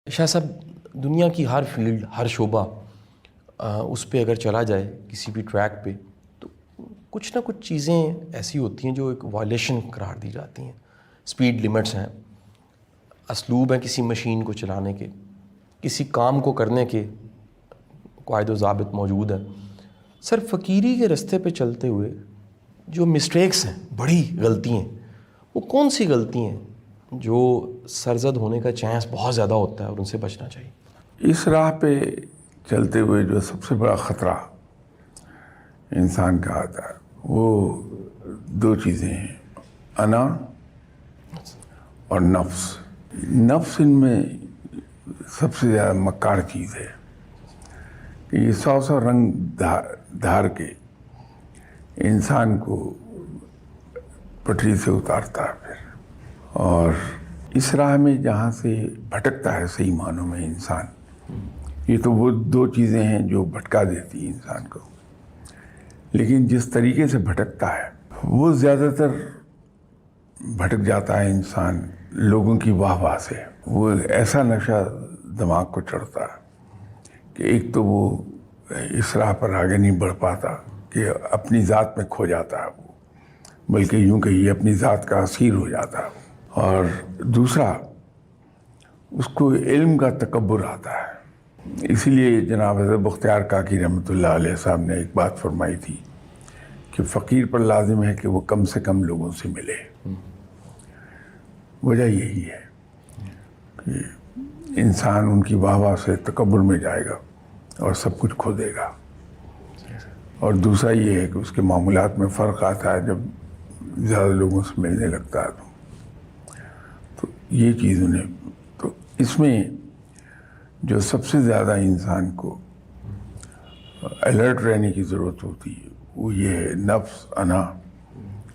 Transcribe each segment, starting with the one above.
شاہ صاحب، دنیا کی ہر فیلڈ، ہر شعبہ اس پہ اگر چلا جائے کسی بھی ٹریک پہ، تو کچھ نہ کچھ چیزیں ایسی ہوتی ہیں جو ایک وائلیشن قرار دی جاتی ہیں. اسپیڈ لمٹس ہیں، اسلوب ہیں کسی مشین کو چلانے کے، کسی کام کو کرنے کے قواعد و ضابط موجود ہیں. سر، فقیری کے رستے پہ چلتے ہوئے جو مسٹیکس ہیں، بڑی غلطی ہیں، وہ کون سی غلطی ہیں جو سرزد ہونے کا چانس بہت زیادہ ہوتا ہے اور ان سے بچنا چاہیے؟ اس راہ پہ چلتے ہوئے جو سب سے بڑا خطرہ انسان کا آتا ہے وہ دو چیزیں ہیں، انا اور نفس. نفس ان میں سب سے زیادہ مکار چیز ہے کہ یہ سو رنگ دھار کے انسان کو پٹری سے اتارتا ہے پھر. اور اس راہ میں جہاں سے بھٹکتا ہے صحیح معنوں میں انسان، یہ تو وہ دو چیزیں ہیں جو بھٹکا دیتی ہیں انسان کو. لیکن جس طریقے سے بھٹکتا ہے وہ زیادہ تر بھٹک جاتا ہے انسان لوگوں کی واہ واہ سے. وہ ایسا نشہ دماغ کو چڑھتا ہے کہ ایک تو وہ اس راہ پر آگے نہیں بڑھ پاتا کہ اپنی ذات میں کھو جاتا ہے وہ، بلکہ یوں کہیے اپنی ذات کا اسیر ہو جاتا ہے. اور دوسرا، اس کو علم کا تکبر آتا ہے. اسی لیے جناب حضرت بختیار کاکی رحمۃ اللہ علیہ صاحب نے ایک بات فرمائی تھی کہ فقیر پر لازم ہے کہ وہ کم سے کم لوگوں سے ملے. وجہ یہی ہے کہ انسان ان کی واہ واہ سے تکبر میں جائے گا اور سب کچھ کھو دے گا. اور دوسرا یہ ہے کہ اس کے معاملات میں فرق آتا ہے جب زیادہ لوگوں سے ملنے لگتا ہے تو یہ چیز انہیں. تو اس میں جو سب سے زیادہ انسان کو الرٹ رہنے کی ضرورت ہوتی ہے وہ یہ ہے نفس، انا،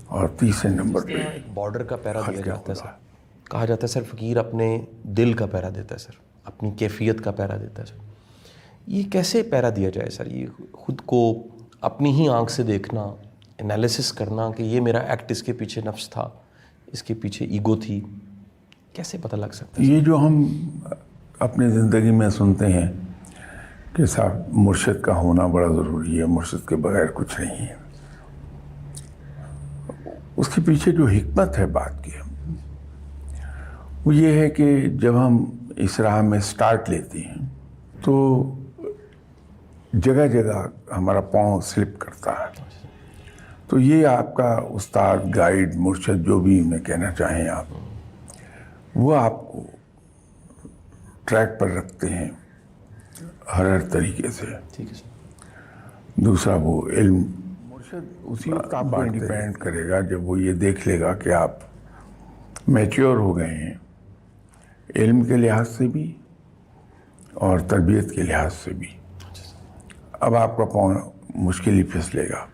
اور تیسرے نمبر پہ بارڈر کا پہرا دیا جاتا ہے. سر، کہا جاتا ہے سر فقیر اپنے دل کا پہرا دیتا ہے، سر اپنی کیفیت کا پہرا دیتا ہے. سر، یہ کیسے پہرا دیا جائے؟ سر، یہ خود کو اپنی ہی آنکھ سے دیکھنا، انالیسس کرنا کہ یہ میرا ایکٹ اس کے پیچھے نفس تھا، اس کے پیچھے ایگو تھی، کیسے پتہ لگ سکتا ہے؟ یہ جو ہم اپنی زندگی میں سنتے ہیں کہ صاحب مرشد کا ہونا بڑا ضروری ہے، مرشد کے بغیر کچھ نہیں ہے، اس کے پیچھے جو حکمت ہے بات کی وہ یہ ہے کہ جب ہم اس راہ میں سٹارٹ لیتے ہیں تو جگہ جگہ ہمارا پاؤں سلپ کرتا ہے. تو یہ آپ کا استاد، گائیڈ، مرشد، جو بھی انہیں کہنا چاہیں آپ، وہ آپ کو ٹریک پر رکھتے ہیں ہر طریقے سے. ٹھیک ہے سر. دوسرا، وہ علم مرشد اسی وقت آپ کو ڈیپینڈ کرے گا جب وہ یہ دیکھ لے گا کہ آپ میچیور ہو گئے ہیں علم کے لحاظ سے بھی اور تربیت کے لحاظ سے بھی. اب آپ کا پاؤں مشکل ہی پھسلے گا.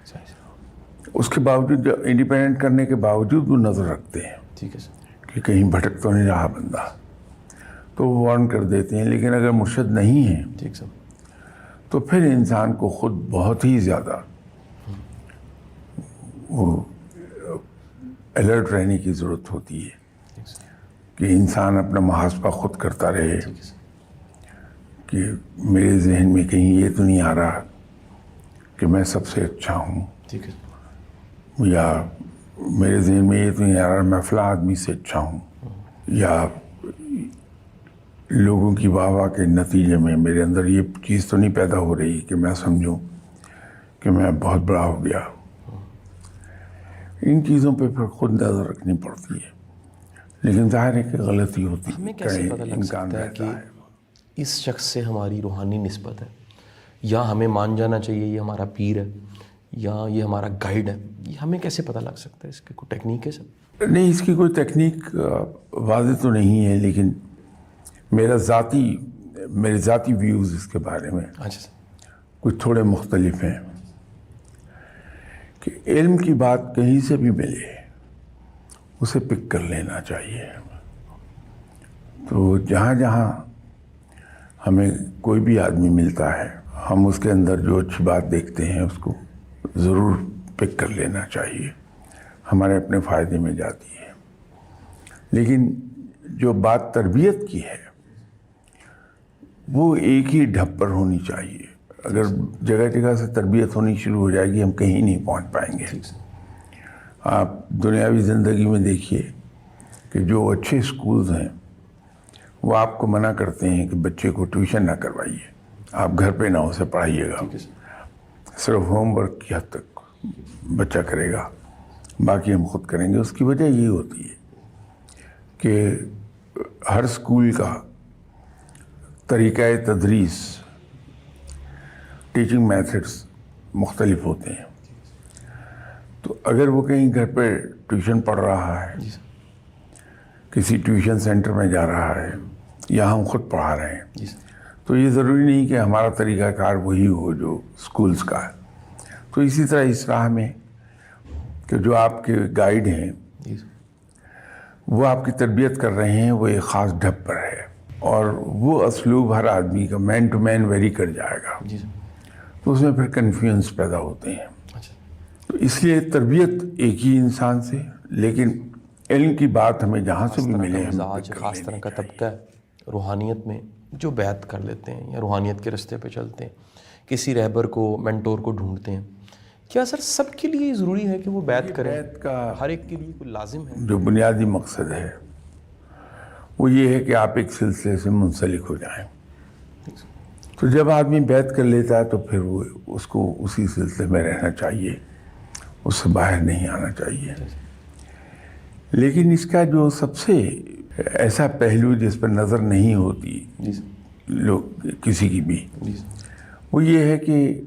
اس کے باوجود جو انڈیپینڈنٹ کرنے کے باوجود وہ نظر رکھتے ہیں. ٹھیک ہے سر. کہ کہیں بھٹک تو نہیں رہا بندہ، تو وہ وارن کر دیتے ہیں. لیکن اگر مرشد نہیں ہے ٹھیک سر، تو پھر انسان کو خود بہت ہی زیادہ وہ الرٹ رہنے کی ضرورت ہوتی ہے کہ انسان اپنا محاسبہ خود کرتا رہے کہ میرے ذہن میں کہیں یہ تو نہیں آ رہا کہ میں سب سے اچھا ہوں، ٹھیک ہے، یا میرے ذہن میں یہ تو نہیں آ رہا میں فلاں آدمی سے اچھا ہوں، یا لوگوں کی واہ واہ کے نتیجے میں میرے اندر یہ چیز تو نہیں پیدا ہو رہی کہ میں سمجھوں کہ میں بہت بڑا ہو گیا. ان چیزوں پہ پھر خود نظر رکھنی پڑتی ہے. لیکن ظاہر ہے کہ غلطی ہوتی ہے. ہمیں کیسے پتہ لگ سکتا ہے کہ اس شخص سے ہماری روحانی نسبت ہے، یا ہمیں مان جانا چاہیے یہ ہمارا پیر ہے یا یہ ہمارا گائیڈ ہے؟ یہ ہمیں کیسے پتہ لگ سکتا ہے؟ اس کی کوئی ٹیکنیک ہے سر؟ نہیں، اس کی کوئی تکنیک واضح تو نہیں ہے، لیکن میرے ذاتی ویوز اس کے بارے میں اچھا سر، کچھ تھوڑے مختلف ہیں. کہ علم کی بات کہیں سے بھی ملے اسے پک کر لینا چاہیے. تو جہاں جہاں ہمیں کوئی بھی آدمی ملتا ہے ہم اس کے اندر جو اچھی بات دیکھتے ہیں اس کو ضرور پک کر لینا چاہیے، ہمارے اپنے فائدے میں جاتی ہے. لیکن جو بات تربیت کی ہے وہ ایک ہی ڈھب پر ہونی چاہیے. اگر جگہ جگہ سے تربیت ہونی شروع ہو جائے گی ہم کہیں نہیں پہنچ پائیں گے. آپ دنیاوی زندگی میں دیکھیے کہ جو اچھے اسکولز ہیں وہ آپ کو منع کرتے ہیں کہ بچے کو ٹیوشن نہ کروائیے, آپ گھر پہ نہ اسے پڑھائیے گا, صرف ہوم ورک کی حد تک بچہ کرے گا, باقی ہم خود کریں گے. اس کی وجہ یہ ہوتی ہے کہ ہر اسکول کا طریقۂ تدریس, ٹیچنگ میتھڈس مختلف ہوتے ہیں. تو اگر وہ کہیں گھر پہ ٹیوشن پڑھ رہا ہے, کسی ٹیوشن سینٹر میں جا رہا ہے, یا ہم خود پڑھا رہے ہیں, تو یہ ضروری نہیں کہ ہمارا طریقہ کار وہی ہو جو اسکولز کا ہے. تو اسی طرح اس راہ میں کہ جو آپ کے گائیڈ ہیں وہ آپ کی تربیت کر رہے ہیں, وہ ایک خاص ڈھب پر ہے, اور وہ اسلوب ہر آدمی کا مین ٹو مین ویری کر جائے گا. تو اس میں پھر کنفیوژنس پیدا ہوتے ہیں. تو اس لیے تربیت ایک ہی انسان سے, لیکن علم کی بات ہمیں جہاں سے بھی ملے مزاج خاص طرح کا طبقہ ہے روحانیت میں جو بیعت کر لیتے ہیں یا روحانیت کے راستے پہ چلتے ہیں, کسی رہبر کو, مینٹور کو ڈھونڈتے ہیں. کیا سر سب کے لیے ضروری ہے کہ وہ بیعت کریں؟ بیعت کا ہر ایک کے لیے کوئی لازم ہے؟ جو بنیادی مقصد ہے وہ یہ ہے کہ آپ ایک سلسلے سے منسلک ہو جائیں. تو جب آدمی بیعت کر لیتا ہے تو پھر وہ اس کو اسی سلسلے میں رہنا چاہیے, اس سے باہر نہیں آنا چاہیے. لیکن اس کا جو سب سے ایسا پہلو جس پر نظر نہیں ہوتی لوگ کسی کی بھی, وہ یہ ہے کہ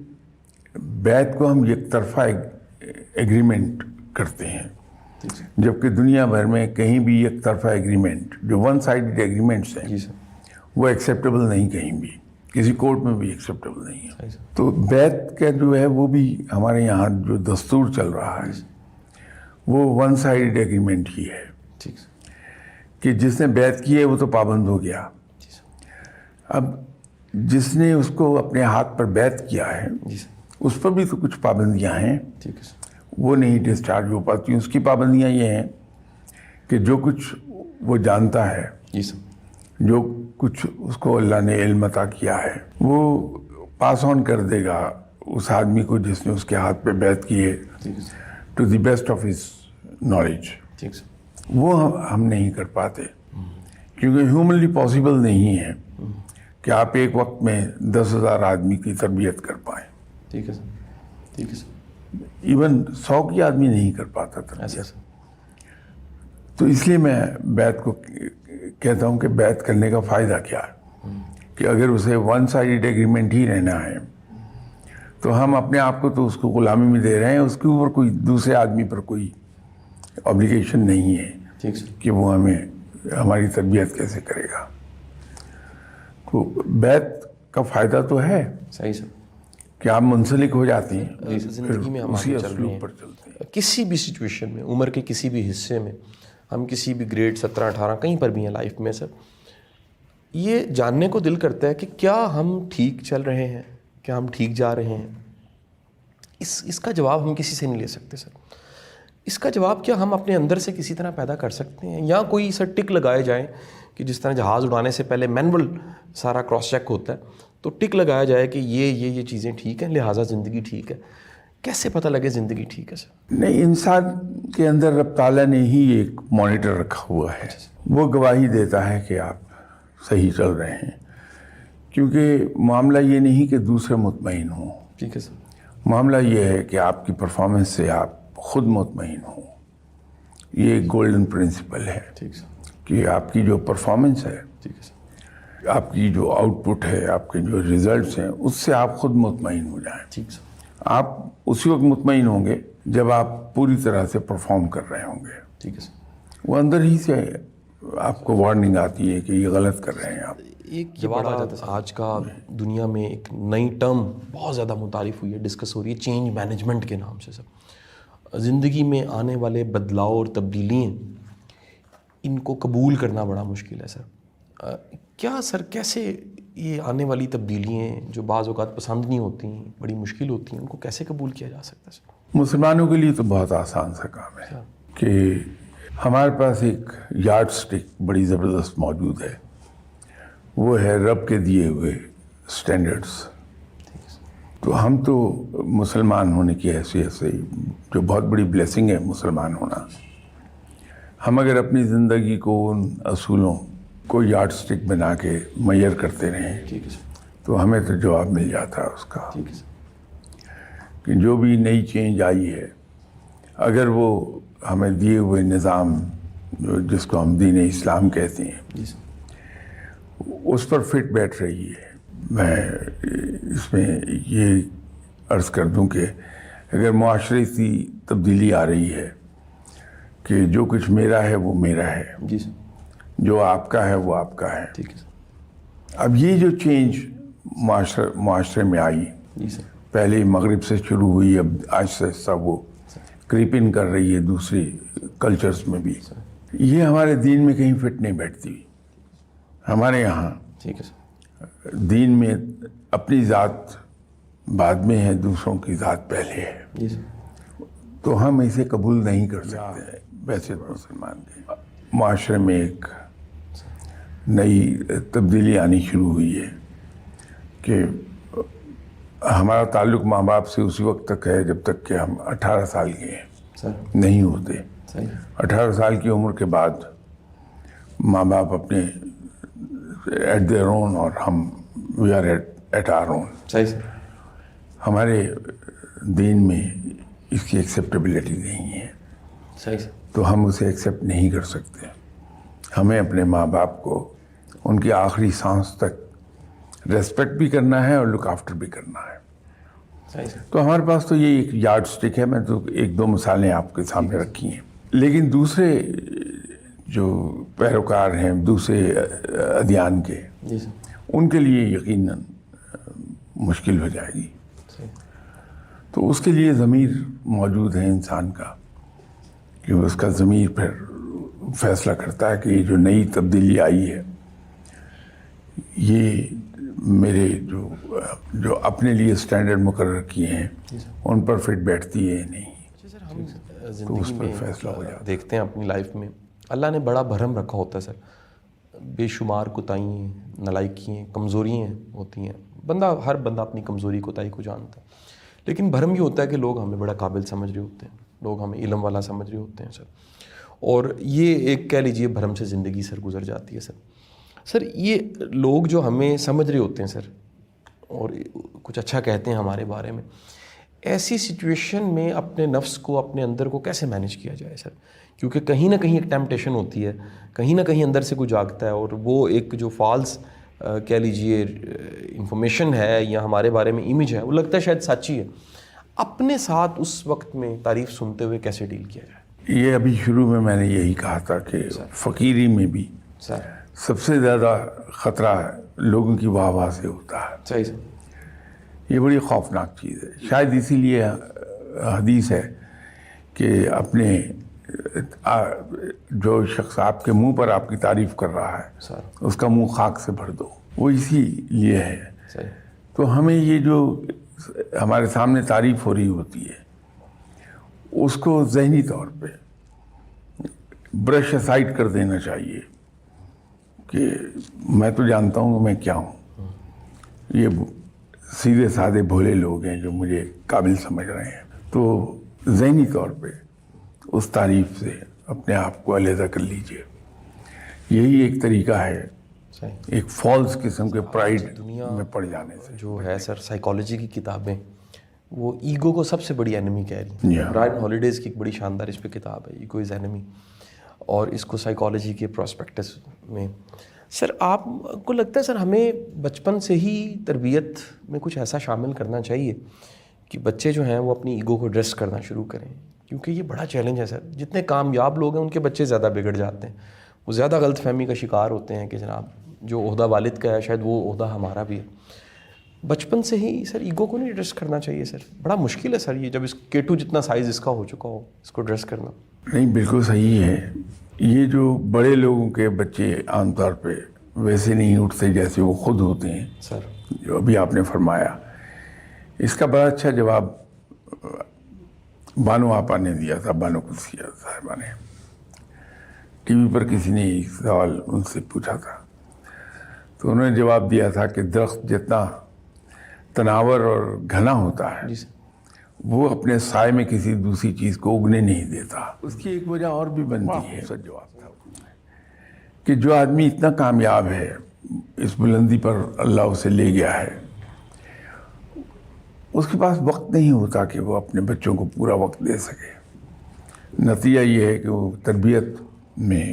بیعت کو ہم یک طرفہ ایگریمنٹ کرتے ہیں, جبکہ دنیا بھر میں کہیں بھی یک طرفہ ایگریمنٹ, جو ون سائیڈڈ ایگریمنٹس ہیں, وہ ایکسیپٹیبل نہیں, کہیں بھی کسی کورٹ میں بھی ایکسیپٹیبل نہیں ہے. تو بیعت کا جو ہے وہ بھی ہمارے یہاں جو دستور چل رہا ہے وہ ون سائیڈ ایگریمنٹ ہی ہے, کہ جس نے بیعت کی ہے وہ تو پابند ہو گیا. اب جس نے اس کو اپنے ہاتھ پر بیعت کیا ہے اس پر بھی تو کچھ پابندیاں ہیں, وہ نہیں ڈسچارج ہو پاتی. اس کی پابندیاں یہ ہیں کہ جو کچھ وہ جانتا ہے, جو کچھ اس کو اللہ نے علم عطا کیا ہے, وہ پاس آن کر دے گا اس آدمی کو جس نے اس کے ہاتھ پہ بیعت کی ہے, to the best of his knowledge. وہ ہم نہیں کر پاتے, کیونکہ ہیومنلی پاسبل نہیں ہے کہ آپ ایک وقت میں 10,000 آدمی کی تربیت کر پائیں. ٹھیک ہے سر. ایون 100 کی آدمی نہیں کر پاتا تربیت. تو اس لیے میں بیعت کو کہتا ہوں کہ بیعت کرنے کا فائدہ کیا ہے, کہ اگر اسے ون سائیڈ ایگریمنٹ ہی رہنا ہے تو ہم اپنے آپ کو تو اس کو غلامی میں دے رہے ہیں, اس کے اوپر کوئی دوسرے آدمی پر کوئی اوبلیگیشن نہیں ہے کہ وہ ہماری تربیت کیسے کرے گا. تو بیعت کا فائدہ تو ہے صحیح سر کہ آپ منسلک ہو جاتے ہیں, زندگی میں ہم اسی آگے چل رہے اسلوب پر چلتے ہیں. کسی بھی سچویشن میں, عمر کے کسی بھی حصے میں, ہم کسی بھی گریڈ 17 18 کہیں پر بھی ہیں لائف میں سر, یہ جاننے کو دل کرتا ہے کہ کیا ہم ٹھیک چل رہے ہیں, کیا ہم ٹھیک جا رہے ہیں. اس کا جواب ہم کسی سے نہیں لے سکتے سر. اس کا جواب کیا ہم اپنے اندر سے کسی طرح پیدا کر سکتے ہیں, یا کوئی سر ٹک لگائے جائیں کہ جس طرح جہاز اڑانے سے پہلے مینول سارا کراس چیک ہوتا ہے, تو ٹک لگایا جائے کہ یہ چیزیں ٹھیک ہیں لہٰذا زندگی ٹھیک ہے. کیسے پتہ لگے زندگی ٹھیک ہے سر؟ نہیں, انسان کے اندر رب تعالیٰ نے ہی ایک مانیٹر رکھا ہوا ہے, وہ گواہی دیتا ہے کہ آپ صحیح چل رہے ہیں. کیونکہ معاملہ یہ نہیں کہ دوسرے مطمئن ہوں, ٹھیک ہے سر, معاملہ یہ ہے کہ آپ کی پرفارمنس سے آپ خود مطمئن ہوں. یہ ایک گولڈن پرنسپل ہے, ٹھیک سر, کہ آپ کی جو پرفارمنس ہے, ٹھیک ہے سر, آپ کی جو آؤٹ پٹ ہے, آپ کے جو ریزلٹس ہیں, اس سے آپ خود مطمئن ہو جائیں. ٹھیک سر. آپ اسی وقت مطمئن ہوں گے جب آپ پوری طرح سے پرفارم کر رہے ہوں گے. ٹھیک ہے سر. وہ اندر ہی سے آپ کو وارننگ آتی ہے کہ یہ غلط کر رہے ہیں آپ. ایک جواب آ جاتا ہے آج کا دنیا میں ایک نئی ٹرم بہت زیادہ متعارف ہوئی ہے, ڈسکس ہو رہی ہے, چینج مینجمنٹ کے نام سے. سر زندگی میں آنے والے بدلاؤ اور تبدیلیاں, ان کو قبول کرنا بڑا مشکل ہے سر. کیا سر کیسے یہ آنے والی تبدیلیاں جو بعض اوقات پسند نہیں ہوتی ہیں, بڑی مشکل ہوتی ہیں, ان کو کیسے قبول کیا جا سکتا ہے سر؟ مسلمانوں کے لیے تو بہت آسان سا کام ہے کہ ہمارے پاس ایک یارڈ سٹک بڑی زبردست موجود ہے, وہ ہے رب کے دیے ہوئے اسٹینڈرڈس. تو ہم تو مسلمان ہونے کی حیثیت سے جو بہت بڑی بلیسنگ ہے مسلمان ہونا, ہم اگر اپنی زندگی کو ان اصولوں کو یارڈ سٹک بنا کے میئر کرتے رہیں ٹھیک ہے سر. تو ہمیں تو جواب مل جاتا ہے اس کا ٹھیک ہے سر. کہ جو بھی نئی چینج آئی ہے اگر وہ ہمیں دیے ہوئے نظام جس کو ہم دین اسلام کہتے ہیں جی سر. اس پر فٹ بیٹھ رہی ہے. میں اس میں یہ عرض کر دوں کہ اگر معاشرتی تبدیلی آ رہی ہے کہ جو کچھ میرا ہے وہ میرا ہے, جی سر. جو آپ کا ہے وہ آپ کا ہے. ٹھیک ہے سر. اب یہ جو چینج معاشرے میں آئی, جی سر. پہلے مغرب سے شروع ہوئی, اب آہستہ آہستہ وہ کریپ ان کر رہی ہے دوسری کلچرز میں بھی. یہ ہمارے دین میں کہیں فٹ نہیں بیٹھتی. ہمارے یہاں ٹھیک ہے سر. دین میں اپنی ذات بعد میں ہے, دوسروں کی ذات پہلے ہے. جی سر. تو ہم اسے قبول نہیں کر سکتے. ویسے مسلمان کے معاشرے میں ایک نئی تبدیلی آنی شروع ہوئی ہے کہ ہمارا تعلق ماں باپ سے اسی وقت تک ہے جب تک کہ ہم 18 سال کے ہیں, سر. نہیں ہوتے. صحیح. 18 سال کی عمر کے بعد ماں باپ اپنے ایٹ دیئر اون اور ہم we are at our own. صحیح سر. ہمارے دین میں اس کی ایکسیپٹیبلٹی نہیں ہے, صحیح سر. تو ہم اسے ایکسیپٹ نہیں کر سکتے. ہمیں اپنے ماں باپ کو ان کی آخری سانس تک ریسپیکٹ بھی کرنا ہے اور لک آفٹر بھی کرنا ہے. صحیح سر. تو ہمارے پاس تو یہ ایک یارڈ سٹک ہے. میں تو ایک دو مثالیں آپ کے سامنے رکھی ہیں, لیکن دوسرے جو پیروکار ہیں دوسرے ادیان کے, جی سر. ان کے لیے یقیناً مشکل ہو جائے گی. صحیح. تو اس کے لیے ضمیر موجود ہے انسان کا کہ اس کا ضمیر پھر فیصلہ کرتا ہے کہ یہ جو نئی تبدیلی آئی ہے یہ میرے جو اپنے لیے اسٹینڈرڈ مقرر کیے ہیں ان پر فٹ بیٹھتی ہے نہیں. سر ہم تو اس زندگی پر میں فیصلہ ہو جاتا ہے. دیکھتے ہیں اپنی لائف میں اللہ نے بڑا بھرم رکھا ہوتا ہے سر. بے شمار کوتاہیاں, نالائکیاں, کمزوریاں ہوتی ہیں. ہر بندہ اپنی کمزوری کوتاہی کو جانتا ہے, لیکن بھرم یہ ہوتا ہے کہ لوگ ہمیں بڑا قابل سمجھ رہے ہوتے ہیں, لوگ ہمیں علم والا سمجھ رہے ہوتے ہیں سر. اور یہ ایک کہہ لیجیے بھرم سے زندگی سر گزر جاتی ہے سر. سر یہ لوگ جو ہمیں سمجھ رہے ہوتے ہیں سر اور کچھ اچھا کہتے ہیں ہمارے بارے میں, ایسی سچویشن میں اپنے نفس کو, اپنے اندر کو کیسے مینیج کیا جائے سر؟ کیونکہ کہیں نہ کہیں ایک ٹیمپٹیشن ہوتی ہے, کہیں نہ کہیں اندر سے کوئی جاگتا ہے اور وہ ایک جو فالس کہہ لیجیے انفارمیشن ہے یا ہمارے بارے میں امیج ہے وہ لگتا ہے شاید سچی ہے. اپنے ساتھ اس وقت میں تعریف سنتے ہوئے کیسے ڈیل کیا جائے؟ یہ ابھی شروع میں نے یہی کہا تھا کہ فقیری میں بھی سر سب سے زیادہ خطرہ لوگوں کی واہ واہ سے ہوتا ہے. صحیح سر. یہ بڑی خوفناک چیز ہے. شاید اسی لیے حدیث ہے کہ اپنے جو شخص آپ کے منہ پر آپ کی تعریف کر رہا ہے سر اس کا منہ خاک سے بھر دو. وہ اسی لیے ہے. صحیح. تو ہمیں یہ جو ہمارے سامنے تعریف ہو رہی ہوتی ہے اس کو ذہنی طور پہ برش اسائڈ کر دینا چاہیے کہ میں تو جانتا ہوں کہ میں کیا ہوں. یہ سیدھے سادے بھولے لوگ ہیں جو مجھے قابل سمجھ رہے ہیں. تو ذہنی طور پہ اس تعریف سے اپنے آپ کو علیحدہ کر لیجئے. یہی ایک طریقہ ہے صحیح. ایک فالس قسم کے پرائڈ دنیا میں پڑ جانے سے. جو ہے سر سائیکالوجی کی کتابیں وہ ایگو کو سب سے بڑی اینمی کہہ رہی ہیں. Yeah. برائن ہالیڈیز کی ایک بڑی شاندار اس پہ کتاب ہے, ایگو از اینمی, اور اس کو سائیکالوجی کے پراسپیکٹس میں. سر آپ کو لگتا ہے سر ہمیں بچپن سے ہی تربیت میں کچھ ایسا شامل کرنا چاہیے کہ بچے جو ہیں وہ اپنی ایگو کو ایڈریس کرنا شروع کریں؟ کیونکہ یہ بڑا چیلنج ہے سر. جتنے کامیاب لوگ ہیں ان کے بچے زیادہ بگڑ جاتے ہیں, وہ زیادہ غلط فہمی کا شکار ہوتے ہیں کہ جناب جو عہدہ والد کا ہے شاید وہ عہدہ ہمارا بھی ہے. بچپن سے ہی سر ایگو کو نہیں ایڈریس کرنا چاہیے سر؟ بڑا مشکل ہے سر یہ, جب اس کیٹو جتنا سائز اس کا ہو چکا ہو اس کو ایڈریس کرنا. نہیں, بالکل صحیح ہے. یہ جو بڑے لوگوں کے بچے عام طور پہ ویسے نہیں اٹھتے جیسے وہ خود ہوتے ہیں سر, جو ابھی آپ نے فرمایا, اس کا بڑا اچھا جواب بانو آپا نے دیا تھا. بانو قدسیہ صاحبہ نے ٹی وی پر کسی نے ایک سوال ان سے پوچھا تھا, تو انہوں نے جواب دیا تھا کہ درخت جتنا تناور اور گھنا ہوتا ہے جی سر. وہ اپنے سائے میں کسی دوسری چیز کو اگنے نہیں دیتا. اس کی ایک وجہ اور بھی بنتی ہے سر جواب تھا کہ جو آدمی اتنا کامیاب ہے، اس بلندی پر اللہ اسے لے گیا ہے، اس کے پاس وقت نہیں ہوتا کہ وہ اپنے بچوں کو پورا وقت دے سکے. نتیجہ یہ ہے کہ وہ تربیت میں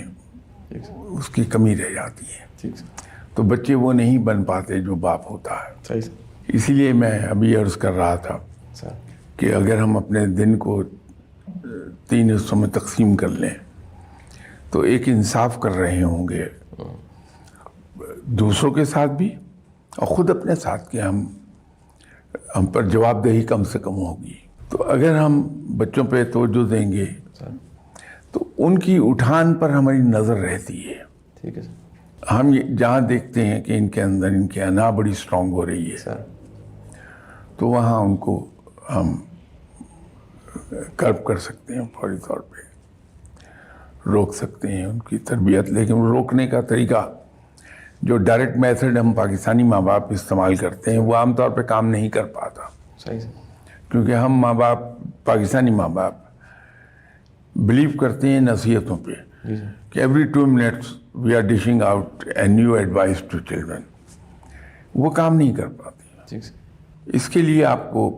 اس کی کمی رہ جاتی ہے. ٹھیک سر. تو بچے وہ نہیں بن پاتے جو باپ ہوتا ہے. صحیح سر. اسی لیے میں ابھی عرض کر رہا تھا سر. کہ اگر ہم اپنے دن کو 3 حصوں میں تقسیم کر لیں تو ایک انصاف کر رہے ہوں گے دوسروں کے ساتھ بھی اور خود اپنے ساتھ کہ ہم پر جواب دہی کم سے کم ہوگی. تو اگر ہم بچوں پہ توجہ دیں گے تو ان کی اٹھان پر ہماری نظر رہتی ہے. ٹھیک ہے سر. ہم جہاں دیکھتے ہیں کہ ان کے اندر ان کی انا بڑی اسٹرانگ ہو رہی ہے سر. تو وہاں ان کو ہم کرب کر سکتے ہیں، فوری طور پہ روک سکتے ہیں ان کی تربیت. لیکن روکنے کا طریقہ جو ڈائریکٹ میتھڈ ہم پاکستانی ماں باپ استعمال کرتے ہیں وہ عام طور پہ کام نہیں کر پاتا. صحیح سر. کیونکہ ہم ماں باپ، پاکستانی ماں باپ بلیو کرتے ہیں نصیحتوں پہ جی سر. کہ every 2 minutes we are dishing out a new advice to children. وہ کام نہیں کر پاتی. ٹھیک سر. اس کے لیے آپ کو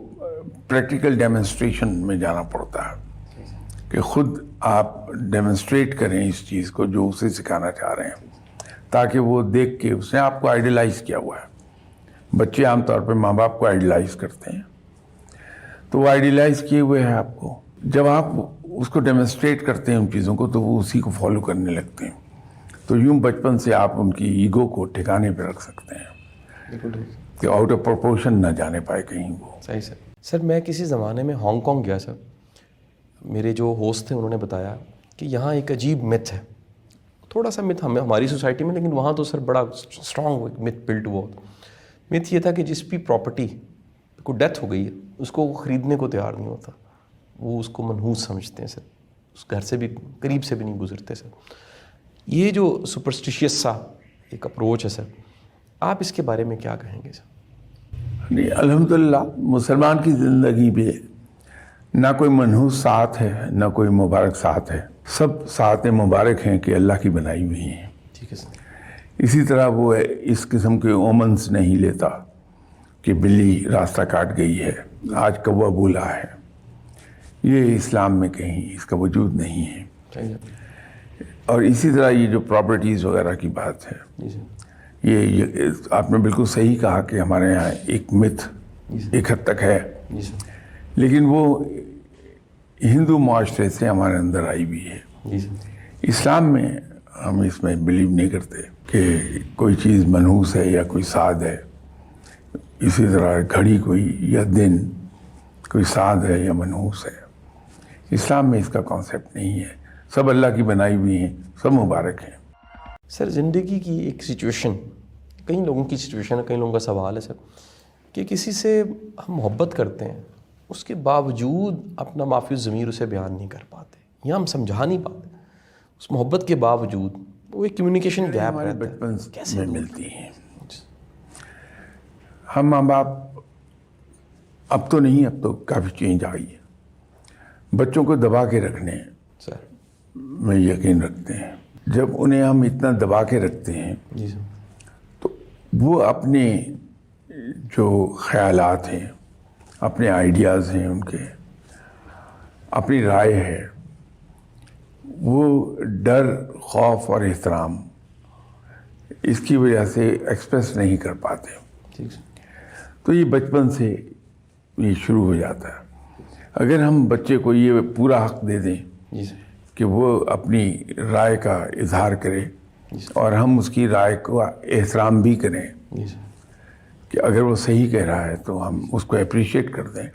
پریکٹیکل ڈیمونسٹریشن میں جانا پڑتا ہے کہ خود آپ ڈیمونسٹریٹ کریں اس چیز کو جو اسے سکھانا چاہ رہے ہیں، تاکہ وہ دیکھ کے اس نے آپ کو آئیڈیلائز کیا ہوا ہے. بچے عام طور پہ ماں باپ کو آئیڈیلائز کرتے ہیں، تو وہ آئیڈیلائز کیے ہوئے ہیں آپ کو. جب آپ اس کو ڈیمونسٹریٹ کرتے ہیں ان چیزوں کو تو وہ اسی کو فالو کرنے لگتے ہیں. تو یوں بچپن سے آپ ان کی ایگو کو ٹھکانے پہ رکھ سکتے ہیں بالکل ٹھیک. کہ آؤٹ آف پروپورشن نہ جانے پائے کہیں وہ. صحیح سر. سر میں کسی زمانے میں ہانگ کانگ گیا سر. میرے جو ہوسٹ تھے انہوں نے بتایا کہ یہاں ایک عجیب متھ ہے، تھوڑا سا متھ ہماری سوسائٹی میں، لیکن وہاں تو سر بڑا اسٹرانگ متھ بلٹ ہوا. متھ یہ تھا کہ جس بھی پراپرٹی کو ڈیتھ ہو گئی ہے اس کو وہ خریدنے کو تیار نہیں ہوتا، وہ اس کو منحوس سمجھتے ہیں سر، اس گھر سے بھی قریب سے بھی نہیں گزرتے سر. یہ جو سپرسٹیشیس سا ایک اپروچ ہے سر، آپ اس کے بارے میں کیا کہیں گے سر؟ نہیں، الحمدللہ مسلمان کی زندگی میں نہ کوئی منحوس ساتھ ہے نہ کوئی مبارک ساتھ ہے. سب ساتھ مبارک ہیں کہ اللہ کی بنائی ہوئی ہیں. ٹھیک ہے سر. اسی طرح وہ اس قسم کے اومنس نہیں لیتا کہ بلی راستہ کاٹ گئی ہے، آج کوا بولا ہے. یہ اسلام میں کہیں اس کا وجود نہیں ہے. صحیح سر. اور اسی طرح یہ جو پراپرٹیز وغیرہ کی بات ہے، جی سر. یہ آپ نے بالکل صحیح کہا کہ ہمارے یہاں ایک متھ ایک حد تک ہے، جی سر. لیکن وہ ہندو معاشرے سے ہمارے اندر آئی ہوئی ہے. جی سر. اسلام میں ہم اس میں بلیو نہیں کرتے کہ کوئی چیز منحوس ہے یا کوئی ساد ہے. اسی طرح گھڑی کوئی یا دن کوئی ساد ہے یا منحوس ہے. اسلام میں اس کا کانسیپٹ نہیں ہے. سب اللہ کی بنائی ہوئی ہیں، سب مبارک ہیں. سر زندگی کی ایک سچویشن، کئی لوگوں کی سچویشن ہے، کئی لوگوں کا سوال ہے سر کہ کسی سے ہم محبت کرتے ہیں، اس کے باوجود اپنا معافی الضمیر اسے بیان نہیں کر پاتے یا ہم سمجھا نہیں پاتے. اس محبت کے باوجود وہ ایک کمیونیکیشن گیپ ہمارے رہتا ہے. بچپن میں ملتی ہیں. ہم ماں باپ اب تو نہیں، اب تو کافی چینج آئی ہے. بچوں کو دبا کے رکھنے سر. میں یقین رکھتے ہیں. جب انہیں ہم اتنا دبا کے رکھتے ہیں جی سر. تو وہ اپنے جو خیالات ہیں، اپنے آئیڈیاز ہیں، ان کے اپنی رائے ہے، وہ ڈر، خوف اور احترام اس کی وجہ سے ایکسپریس نہیں کر پاتے. ٹھیک سر. تو یہ بچپن سے یہ شروع ہو جاتا ہے. اگر ہم بچے کو یہ پورا حق دے دیں جی سر. کہ وہ اپنی رائے کا اظہار کرے اور ہم اس کی رائے کو احترام بھی کریں جی سر. کہ اگر وہ صحیح کہہ رہا ہے تو ہم اس کو اپریشیٹ کر دیں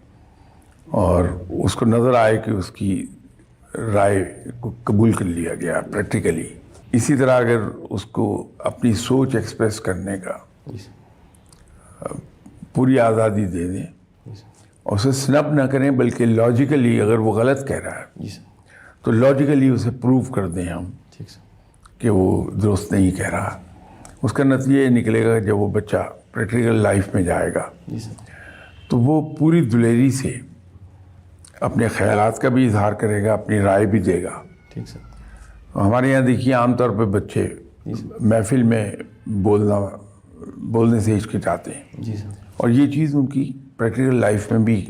اور اس کو نظر آئے کہ اس کی رائے کو قبول کر لیا گیا پریکٹیکلی. اسی طرح اگر اس کو اپنی سوچ ایکسپریس کرنے کا جی سر. پوری آزادی دے دیں جی سر. اور اسے سنپ نہ کریں، بلکہ لاجیکلی اگر وہ غلط کہہ رہا ہے جی سر. تو لاجیکلی اسے پروو کر دیں ہم ٹھیک سر. کہ وہ درست نہیں کہہ رہا. اس کا نتیجہ یہ نکلے گا کہ جب وہ بچہ پریکٹیکل لائف میں جائے گا جی سر. تو وہ پوری دلیری سے اپنے خیالات کا بھی اظہار کرے گا, اپنی رائے بھی دے گا. ٹھیک سر. ہمارے یہاں دیکھیے عام طور پہ بچے محفل میں بولنے سے ہچکچاتے ہیں, جی سر. اور یہ چیز ان کی پریکٹیکل لائف میں بھی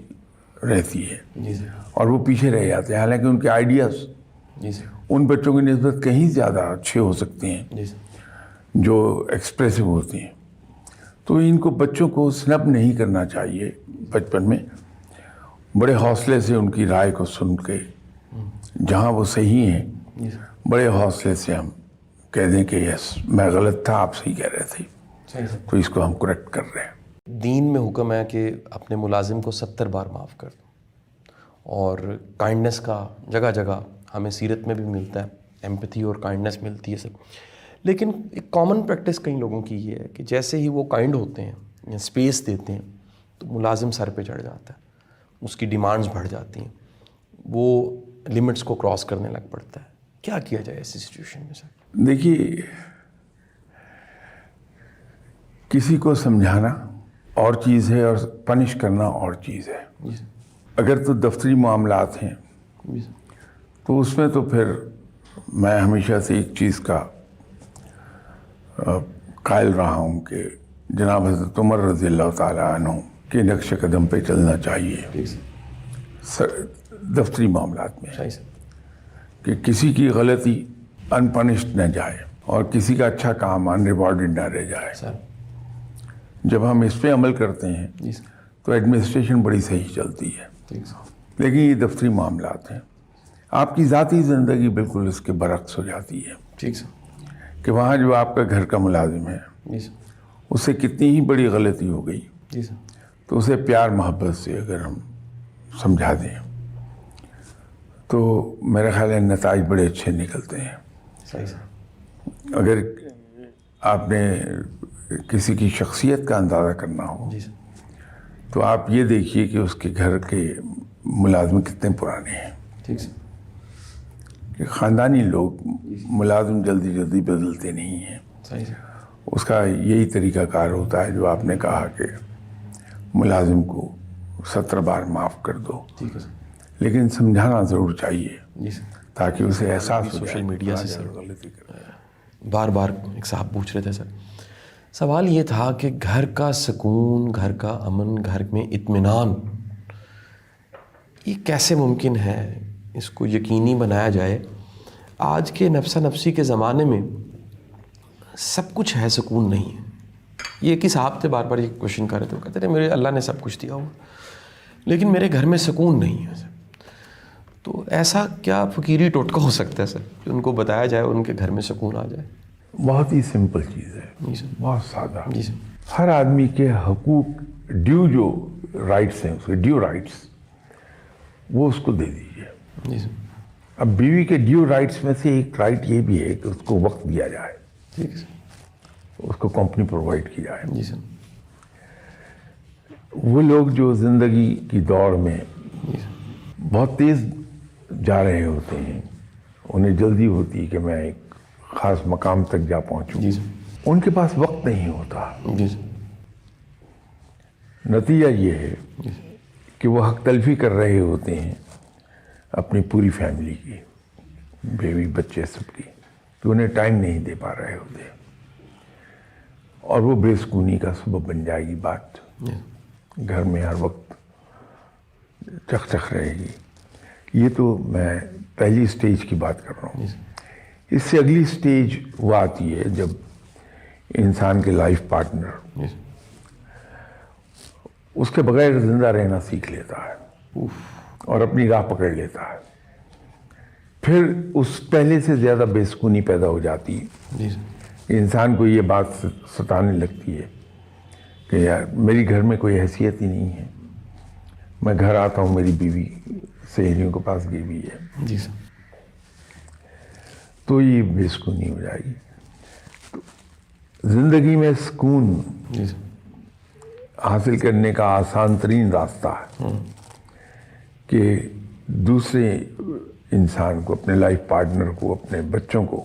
رہتی ہے, جی سر. اور وہ پیچھے رہ جاتے ہیں, حالانکہ ان کے آئیڈیاز جی سر. ان بچوں کی نسبت کہیں زیادہ اچھے ہو سکتے ہیں جی سر. جو ایکسپریسو ہوتے ہیں. تو ان کو بچوں کو سنب نہیں کرنا چاہیے بچپن میں, بڑے حوصلے سے ان کی رائے کو سن کے جہاں وہ صحیح ہیں جی سر. بڑے حوصلے سے ہم کہہ دیں کہ یس میں غلط تھا, آپ صحیح کہہ رہے تھے, صحیح سر. تو اس کو ہم کریکٹ کر رہے ہیں. دین میں حکم ہے کہ اپنے ملازم کو 70 بار معاف کر دو, اور کائنڈنس کا جگہ جگہ ہمیں سیرت میں بھی ملتا ہے, ایمپتھی اور کائنڈنس ملتی ہے سب. لیکن ایک کامن پریکٹس کئی لوگوں کی یہ ہے کہ جیسے ہی وہ کائنڈ ہوتے ہیں یا اسپیس دیتے ہیں تو ملازم سر پہ چڑھ جاتا ہے, اس کی ڈیمانڈز بڑھ جاتی ہیں, وہ لمٹس کو کراس کرنے لگ پڑتا ہے. کیا کیا جائے ایسی سچویشن میں سر؟ دیکھیے, کسی کو سمجھانا اور چیز ہے اور پنش کرنا اور چیز ہے. جی سر. اگر تو دفتری معاملات ہیں جی سر. تو اس میں تو پھر میں ہمیشہ سے ایک چیز کا قائل رہا ہوں کہ جناب حضرت عمر رضی اللہ تعالیٰ عنہ کے نقش قدم پہ چلنا چاہیے ٹھیک سر. دفتری معاملات میں, صحیح سر. کہ کسی کی غلطی انپنشڈ نہ جائے اور کسی کا اچھا کام ان ریوارڈڈ نہ رہ جائے. سر. جب ہم اس پہ عمل کرتے ہیں جی سر. تو ایڈمنسٹریشن بڑی صحیح چلتی ہے. ٹھیک سر. لیکن یہ دفتری معاملات ہیں, آپ کی ذاتی زندگی بالکل اس کے برعکس ہو جاتی ہے. ٹھیک سر. کہ وہاں جو آپ کا گھر کا ملازم ہے جی سر. اس سے کتنی ہی بڑی غلطی ہو گئی جی سر. تو اسے پیار محبت سے اگر ہم سمجھا دیں تو میرا خیال ہے نتائج بڑے اچھے نکلتے ہیں. صحیح سر. اگر آپ نے کسی کی شخصیت کا اندازہ کرنا ہو جی سر. تو آپ یہ دیکھیے کہ اس کے گھر کے ملازم کتنے پرانے ہیں. ٹھیک سر. کہ خاندانی لوگ ملازم جلدی جلدی بدلتے نہیں ہیں. صحیح سر. اس کا یہی طریقہ کار ہوتا ہے جو آپ نے کہا کہ ملازم کو 70 بار معاف کر دو, ٹھیک ہے سر. لیکن سمجھانا ضرور چاہیے جی سر. تاکہ اسے احساس ہو سوشل جائے میڈیا سے کہ سر غلطی کر رہا ہے. بار بار ایک صاحب پوچھ رہے تھے سر, سوال یہ تھا کہ گھر کا سکون, گھر کا امن, گھر میں اطمینان, یہ کیسے ممکن ہے, اس کو یقینی بنایا جائے. آج کے نفسا نفسی کے زمانے میں سب کچھ ہے, سکون نہیں ہے. یہ ایک ہی صاحب تھے بار بار یہ کوشچن کر رہے تھے, وہ کہتے تھے میرے اللہ نے سب کچھ دیا ہوا لیکن میرے گھر میں سکون نہیں ہے سر. تو ایسا کیا فقیری ٹوٹکا ہو سکتا ہے سر کہ ان کو بتایا جائے اور ان کے گھر میں سکون آ جائے؟ بہت ہی سمپل چیز ہے, جی سر. بہت سادہ. جی سر. ہر آدمی کے حقوق, ڈیو جو رائٹس ہیں, اس کے ڈیو رائٹس, وہ اس کو دے دیجیے. جی سر. اب بیوی کے ڈیو رائٹس میں سے ایک رائٹ یہ بھی ہے کہ اس کو وقت دیا جائے, ٹھیک ہے سر. اس کو کمپنی پرووائڈ کی جائے. جی سر. وہ لوگ جو زندگی کی دوڑ میں جی سر. بہت تیز جا رہے ہوتے ہیں, انہیں جلدی ہوتی ہے کہ میں ایک خاص مقام تک جا پہنچوں, جی سر. ان کے پاس وقت نہیں ہوتا. جی سر. نتیجہ یہ ہے جی سر. کہ وہ حق تلفی کر رہے ہوتے ہیں اپنی پوری فیملی کی, بیوی بچے سب کی, کہ انہیں ٹائم نہیں دے پا رہے ہوتے, اور وہ بے سکونی کا سبب بن جائے گی بات. جی. گھر میں ہر وقت چخ رہے گی. یہ تو میں پہلی سٹیج کی بات کر رہا ہوں. جی سر. اس سے اگلی سٹیج وہ آتی ہے جب انسان کے لائف پارٹنر جی سر. اس کے بغیر زندہ رہنا سیکھ لیتا ہے اور اپنی راہ پکڑ لیتا ہے. پھر اس پہلے سے زیادہ بے سکونی پیدا ہو جاتی ہے. جی سر. انسان کو یہ بات ستانے لگتی ہے کہ یار میری گھر میں کوئی حیثیت ہی نہیں ہے, میں گھر آتا ہوں میری بیوی سہیلیوں کے پاس گئی ہوئی ہے. جی سر. تو یہ بے سکونی ہو جائے گی. زندگی میں سکون جی سر. حاصل کرنے کا آسان ترین راستہ ہے کہ دوسرے انسان کو, اپنے لائف پارٹنر کو, اپنے بچوں کو